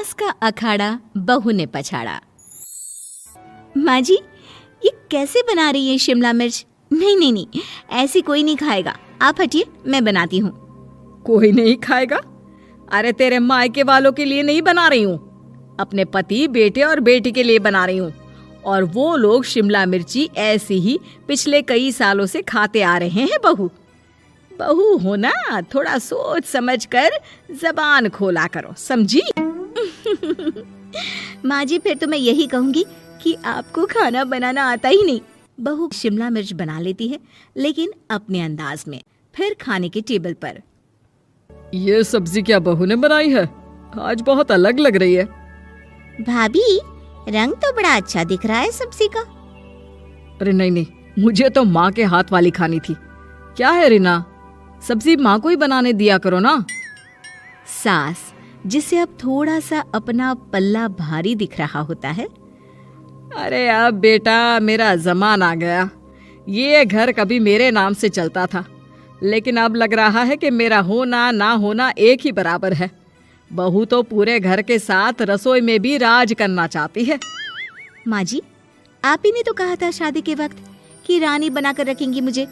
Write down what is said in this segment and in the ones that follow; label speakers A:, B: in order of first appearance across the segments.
A: सास का अखाड़ा बहू ने पछाड़ा। माँ जी, ये कैसे बना रही है शिमला मिर्च? नहीं नहीं नहीं, ऐसी कोई नहीं खाएगा। आप हटिए, मैं बनाती हूँ।
B: कोई नहीं खाएगा? अरे तेरे मायके वालों के लिए नहीं बना रही हूँ, अपने पति, बेटे और बेटी के लिए बना रही हूँ। और वो लोग शिमला मिर्ची ऐसी ही पिछले कई सालों से खाते आ रहे हैं। बहू बहू हो ना, थोड़ा सोच समझ कर जबान खोला करो, समझी?
A: माँ जी, फिर तो मैं यही कहूँगी कि आपको खाना बनाना आता ही नहीं। बहू शिमला मिर्च बना लेती है, लेकिन अपने अंदाज में। फिर खाने के टेबल पर,
B: ये सब्जी क्या बहू ने बनाई है? आज बहुत अलग लग रही है।
A: भाभी, रंग तो बड़ा अच्छा दिख रहा है सब्जी का।
B: अरे नहीं नहीं, मुझे तो माँ के हाथ वाली खानी थी। क्या है रीना, सब्जी माँ को ही बनाने दिया करो ना।
A: सास, जिसे अब थोड़ा सा अपना पल्ला भारी दिख रहा होता है।
B: अरे अब बेटा मेरा जमाना आ गया। ये घर कभी मेरे नाम से चलता था, लेकिन अब लग रहा है कि मेरा होना ना होना एक ही बराबर है। बहू तो पूरे घर के साथ रसोई में भी राज करना चाहती है।
A: माँ जी, आप ही ने तो कहा था शादी के वक्त कि रानी बनाकर रखेंगी मुझे।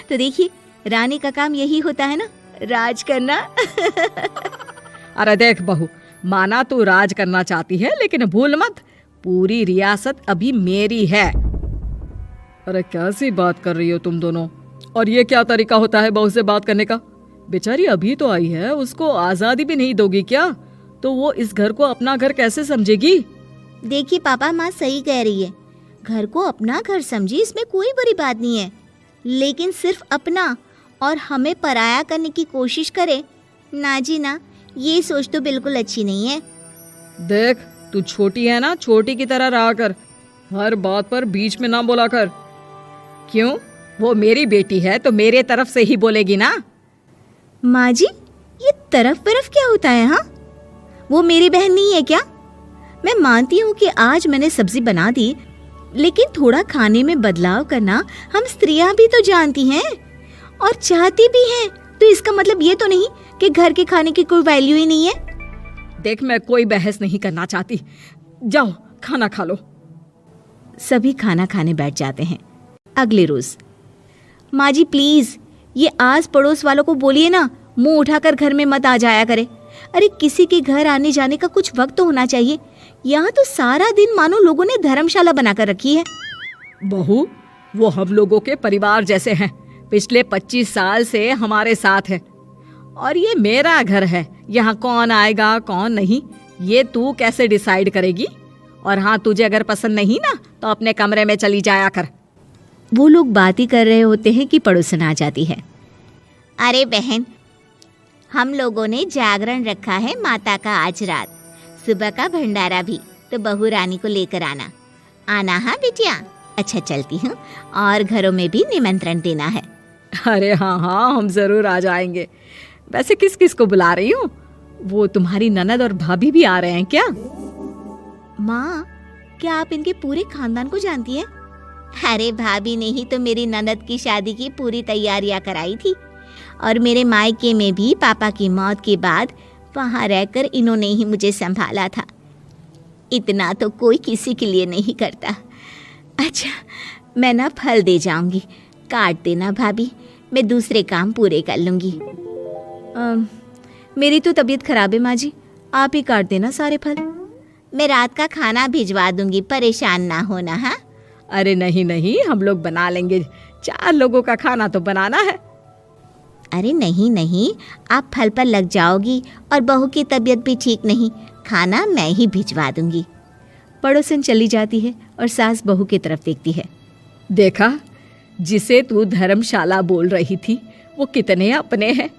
A: तो देखिए, रानी का काम यही होता है ना, राज करना।
B: अरे देख बहू, माना तू राज करना चाहती है, लेकिन भूल मत, पूरी रियासत अभी मेरी है। अरे कैसी बात कर रही हो तुम दोनों? और ये क्या तरीका होता है बहू से बात करने का? बेचारी अभी तो आई है, उसको आजादी भी नहीं दोगी क्या? तो वो इस घर को अपना घर कैसे समझेगी?
A: देखिए पापा, माँ सही कह रही है। घर को अपना घर समझी, इसमें कोई बुरी बात नहीं है। लेकिन सिर्फ अपना और हमें पराया करने की कोशिश करे ना जी ना, ये सोच तो बिल्कुल अच्छी नहीं है।
B: देख, तू छोटी है ना, छोटी की तरह रहा कर। हर बात पर बीच में ना बोला कर। क्यों? वो मेरी बेटी है तो मेरे तरफ से ही बोलेगी ना।
A: माँ जी, ये तरफ क्या होता है? हाँ, वो मेरी बहन नहीं है क्या? मैं मानती हूँ कि आज मैंने सब्जी बना दी, लेकिन थोड़ा खाने में बदलाव करना हम स्त्रियां भी तो जानती हैं और चाहती भी हैं। तो इसका मतलब ये तो नहीं कि घर के खाने की कोई वैल्यू ही नहीं है।
B: देख, मैं कोई बहस नहीं करना चाहती, जाओ खाना खा लो।
A: सभी खाना खाने बैठ जाते हैं। अगले रोज, माँ जी प्लीज, ये आस पड़ोस वालों को बोलिए ना, मुंह उठाकर घर में मत आ जाया करे। अरे किसी के घर आने जाने का कुछ वक्त तो होना चाहिए। यहाँ तो सारा दिन मानो लोगों ने धर्मशाला बनाकर रखी है।
B: बहू, वो हम लोगों के परिवार जैसे हैं, पिछले 25 साल से हमारे साथ है। और ये मेरा घर है, यहाँ कौन आएगा कौन नहीं, ये तू कैसे डिसाइड करेगी? और हाँ, तुझे अगर पसंद नहीं ना, तो अपने कमरे में चली जाया कर।
A: वो लोग बात ही कर रहे होते हैं कि पड़ोसन आ जाती है। अरे बहन, हम लोगों ने जागरण रखा है माता का आज रात, सुबह का भंडारा भी, तो बहू रानी को लेकर आना हाँ बिटिया। अच्छा चलती हूँ, और घरों में भी निमंत्रण देना है।
B: अरे हाँ हाँ, हम जरूर आ जाएंगे। वैसे किस किस को बुला रही हूँ? वो तुम्हारी ननद और भाभी भी आ रहे हैं क्या?
A: माँ, क्या आप इनके पूरे खानदान को जानती हैं? अरे भाभी ने ही तो मेरी ननद की शादी की पूरी तैयारियां कराई थी, और मेरे मायके में भी पापा की मौत के बाद वहाँ रहकर इन्होंने ही मुझे संभाला था। इतना तो कोई किसी के लिए नहीं करता। अच्छा, मैं ना फल दे जाऊंगी, काट देना भाभी, मैं दूसरे काम पूरे कर लूंगी। मेरी तो तबीयत खराब है माँ जी, आप ही काट देना सारे फल। मैं रात का खाना भिजवा दूंगी, परेशान ना होना। हाँ?
B: अरे नहीं नहीं, हम लोग बना लेंगे, 4 लोगों का खाना तो बनाना है।
A: अरे नहीं नहीं, आप फल पर लग जाओगी, और बहू की तबीयत भी ठीक नहीं, खाना मैं ही भिजवा दूंगी। पड़ोसन चली जाती है और सास बहू की तरफ देखती है।
B: देखा, जिसे तू धर्मशाला बोल रही थी, वो कितने अपने हैं।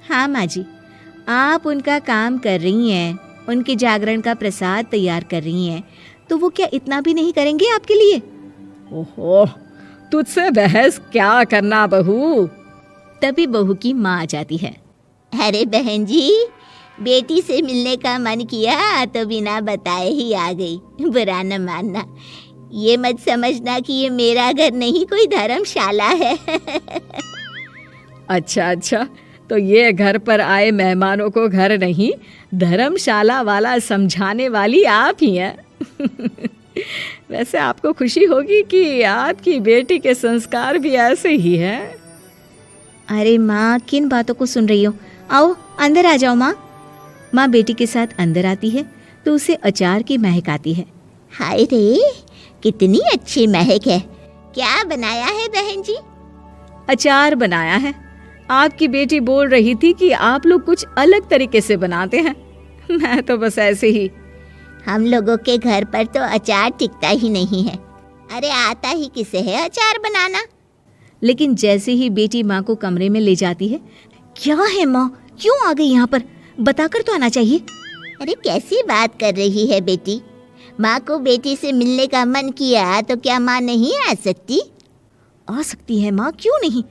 A: हाँ माँ जी, आप उनका काम कर रही हैं, उनके जागरण का प्रसाद तैयार कर रही हैं, तो वो क्या इतना भी नहीं करेंगे आपके लिए?
B: ओहो, तुझसे बहस क्या करना बहू।
A: तभी बहू की माँ आ जाती है। अरे बहन जी, बेटी से मिलने का मन किया तो बिना बताए ही आ गई, बुरा न मानना। ये मत समझना कि ये मेरा घर नहीं, कोई धर्मशाला है।
B: अच्छा अच्छा, तो ये घर पर आए मेहमानों को घर नहीं धर्मशाला वाला समझाने वाली आप ही हैं। वैसे आपको खुशी होगी कि आपकी बेटी के संस्कार भी ऐसे ही हैं।
A: अरे माँ, किन बातों को सुन रही हो? आओ अंदर आ जाओ माँ। माँ बेटी के साथ अंदर आती है तो उसे अचार की महक आती है। हाय रे, कितनी अच्छी महक है। क्या बनाया है बहन जी?
B: अचार बनाया है। आपकी बेटी बोल रही थी कि आप लोग कुछ अलग तरीके से बनाते हैं। मैं तो बस ऐसे ही।
A: हम लोगों के घर पर तो अचार टिकता ही नहीं है। अरे आता ही किसे है अचार बनाना? लेकिन जैसे ही बेटी माँ को कमरे में ले जाती है, क्या है माँ, क्यों आ गई यहाँ पर? बताकर तो आना चाहिए। अरे कैसी बात कर रही है बेटी? माँ को बेटी से मिलने का मन किया तो क्या माँ नहीं आ सकती? आ सकती है माँ, क्यों नहीं,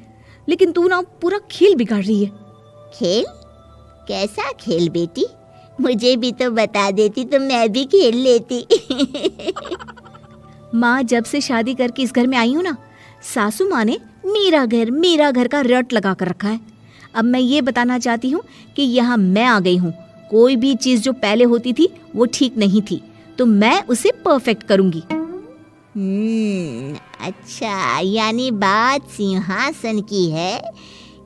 A: लेकिन तू ना पूरा खेल बिगाड़ रही है। खेल? कैसा खेल बेटी? मुझे भी तो बता देती तो मैं भी खेल लेती। माँ, जब से शादी करके इस घर में आई हूँ ना, सासू माँ ने मेरा घर का रट लगा कर रखा है। अब मैं ये बताना चाहती हूँ कि यहाँ मैं आ गई हूँ। कोई भी चीज़ जो पहले होती थी वो ठीक नहीं थी, तो मैं उसे परफेक्ट करूँगी। अच्छा, यानी बात सिंहासन की है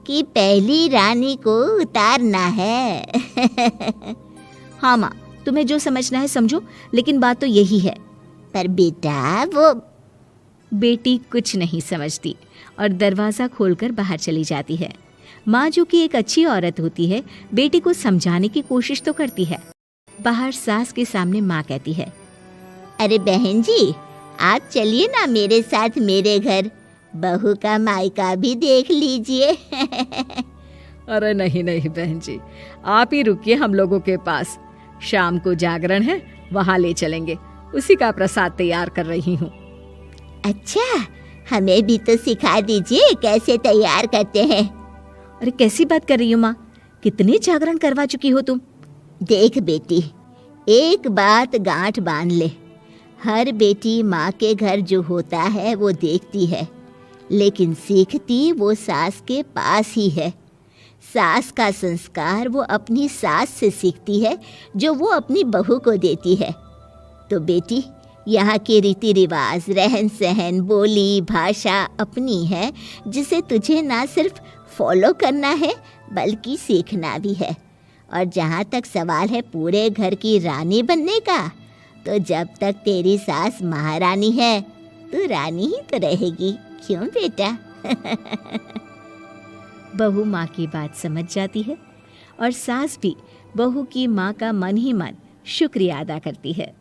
A: कि पहली रानी को उतारना है। हाँ माँ, तुम्हें जो समझना है समझो, लेकिन बात तो यही है। पर बेटा वो... बेटी कुछ नहीं समझती और दरवाज़ा खोलकर बाहर चली जाती है। माँ, जो कि एक अच्छी औरत होती है, बेटी को समझाने की कोशिश तो करती है। बाहर सास के सामने माँ कहती है, अरे बहन जी, आप चलिए ना मेरे साथ मेरे घर, बहू का मायका भी देख लीजिए।
B: अरे नहीं नहीं बहन जी, आप ही रुकिए हम लोगों के पास। शाम को जागरण है, वहाँ ले चलेंगे। उसी का प्रसाद तैयार कर रही हूँ।
A: अच्छा, हमें भी तो सिखा दीजिए कैसे तैयार करते हैं। अरे कैसी बात कर रही हो माँ, कितने जागरण करवा चुकी हो तुम। देख बेटी, एक बात गांठ बांध ले, हर बेटी माँ के घर जो होता है वो देखती है, लेकिन सीखती वो सास के पास ही है। सास का संस्कार वो अपनी सास से सीखती है, जो वो अपनी बहू को देती है। तो बेटी, यहाँ के रीति रिवाज, रहन सहन, बोली भाषा अपनी है, जिसे तुझे ना सिर्फ फॉलो करना है बल्कि सीखना भी है। और जहाँ तक सवाल है पूरे घर की रानी बनने का, तो जब तक तेरी सास महारानी है, तू रानी ही तो रहेगी। क्यों बेटा? बहू माँ की बात समझ जाती है और सास भी बहू की माँ का मन ही मन शुक्रिया अदा करती है।